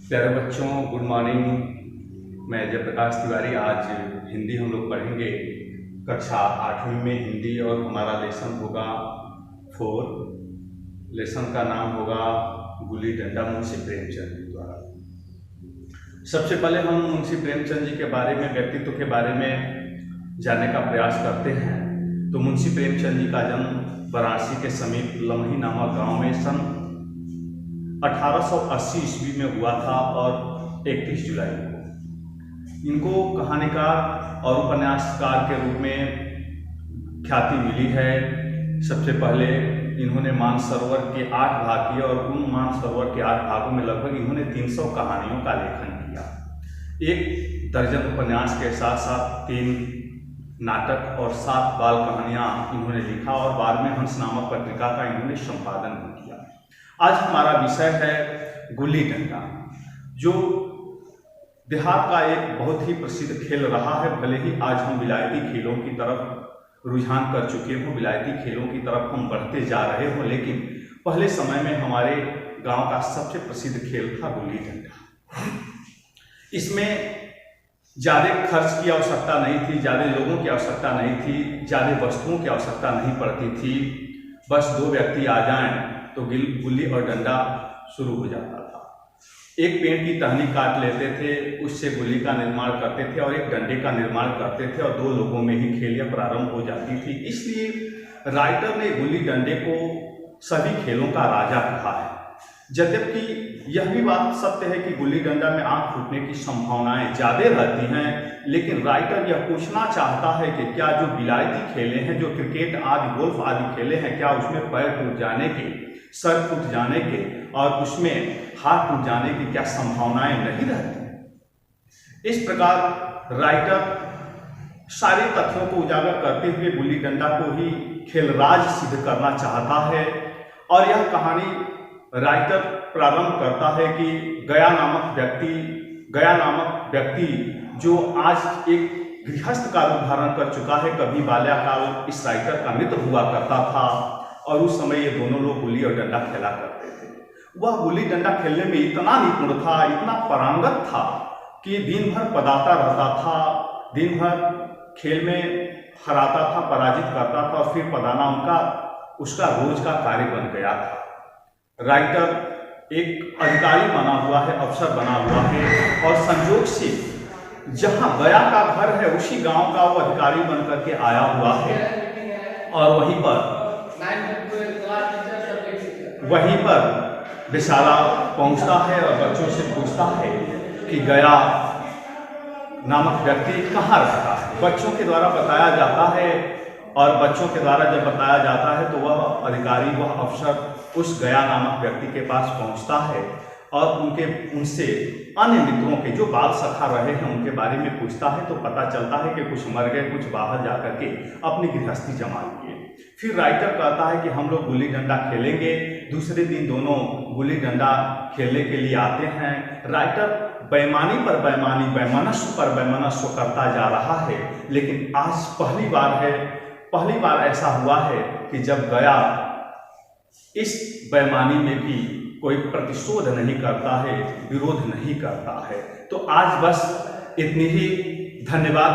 प्यारे बच्चों, good morning. मैं जयप्रकाश तिवारी। आज हिंदी हम लोग पढ़ेंगे कक्षा 8वीं में हिंदी, और हमारा लेसन होगा 4। लेसन का नाम होगा गुल्ली डंडा, मुंशी प्रेमचंद जी द्वारा। सबसे पहले हम मुंशी प्रेमचंद जी के बारे में, व्यक्तित्व के बारे में जानने का प्रयास करते हैं। तो मुंशी प्रेमचंद जी का जन्म वाराणसी के समीप लम्ही नामक गांव में सन 1880 ईस्वी में हुआ था और 31 जुलाई को इनको कहानीकार और उपन्यासकार के रूप में ख्याति मिली है। सबसे पहले इन्होंने मानसरोवर के 8 भाग किए और उन मानसरोवर के 8 भागों में लगभग इन्होंने 300 कहानियों का लेखन किया। 1 दर्जन उपन्यास के साथ साथ 3 नाटक और 7 बाल कहानियां इन्होंने लिखा, और बाद में हंस नामक पत्रिका का इन्होंने संपादन भी किया। आज हमारा विषय है गुल्ली डंडा, जो देहात का एक बहुत ही प्रसिद्ध खेल रहा है। भले ही आज हम विलायती खेलों की तरफ रुझान कर चुके हों, विलायती खेलों की तरफ हम बढ़ते जा रहे हों, लेकिन पहले समय में हमारे गांव का सबसे प्रसिद्ध खेल था गुल्ली डंडा। इसमें ज़्यादा खर्च की आवश्यकता नहीं थी, ज़्यादा लोगों की आवश्यकता नहीं थी, ज़्यादा वस्तुओं की आवश्यकता नहीं पड़ती थी। बस 2 व्यक्ति आ जाएं तो गुल्ली और डंडा शुरू हो जाता था। एक पेड़ की टहनी काट लेते थे, उससे गुल्ली का निर्माण करते थे और एक डंडे का निर्माण करते थे, और 2 लोगों में ही खेल प्रारंभ हो जाती थी। इसलिए राइटर ने गुल्ली डंडे को सभी खेलों का राजा कहा है। यद्यपि यह भी बात सत्य है कि गुल्ली डंडा में आंख फूटने की संभावनाएं ज़्यादा रहती हैं, लेकिन राइटर यह पूछना चाहता है कि क्या जो विलायती खेले हैं, जो क्रिकेट आदि, गोल्फ आदि खेले हैं, क्या उसमें पैर टूट जाने के, सर टूट जाने के और उसमें हाथ टूट जाने की क्या संभावनाएं नहीं रहती। इस प्रकार राइटर सारे तथ्यों को उजागर करते हुए गुल्ली डंडा को ही खेलराज सिद्ध करना चाहता है। और यह कहानी राइटर प्रारंभ करता है कि गया नामक व्यक्ति जो आज एक गृहस्थ का रूप धारण कर चुका है, कभी बाल्याकाल इस राइटर का मित्र हुआ करता था, और उस समय ये दोनों लोग गुल्ली और डंडा खेला करते थे। वह गुल्ली डंडा खेलने में इतना निपुण था, इतना पारंगत था कि दिन भर पदाता रहता था, दिन भर खेल में हराता था, पराजित करता था, और फिर पदाना उसका रोज का कार्य बन गया था। राइटर एक अधिकारी बना हुआ है, अफसर बना हुआ है, और संयोग से जहां गया का घर है उसी गांव का वो अधिकारी बनकर के आया हुआ है, और वहीं पर बेचारा पहुंचता है और बच्चों से पूछता है कि गया नामक व्यक्ति कहाँ रहता है। बच्चों के द्वारा बताया जाता है, और बच्चों के द्वारा जब बताया जाता है तो वह अधिकारी, वह अफसर उस गया नामक व्यक्ति के पास पहुंचता है और उनसे अन्य मित्रों के जो बाल सखा रहे हैं उनके बारे में पूछता है। तो पता चलता है कि कुछ मर गए, कुछ बाहर जाकर के अपनी गृहस्थी जमा लिए। फिर राइटर कहता है कि हम लोग गुल्ली डंडा खेलेंगे। दूसरे दिन दोनों गुल्ली डंडा खेलने के लिए आते हैं। राइटर बेईमानी पर बेईमानी, वैमनस्य पर वैमनस्य करता जा रहा है, लेकिन आज पहली बार ऐसा हुआ है कि जब गया इस बेईमानी में भी कोई प्रतिशोध नहीं करता है, विरोध नहीं करता है। तो आज बस इतनी ही। धन्यवाद।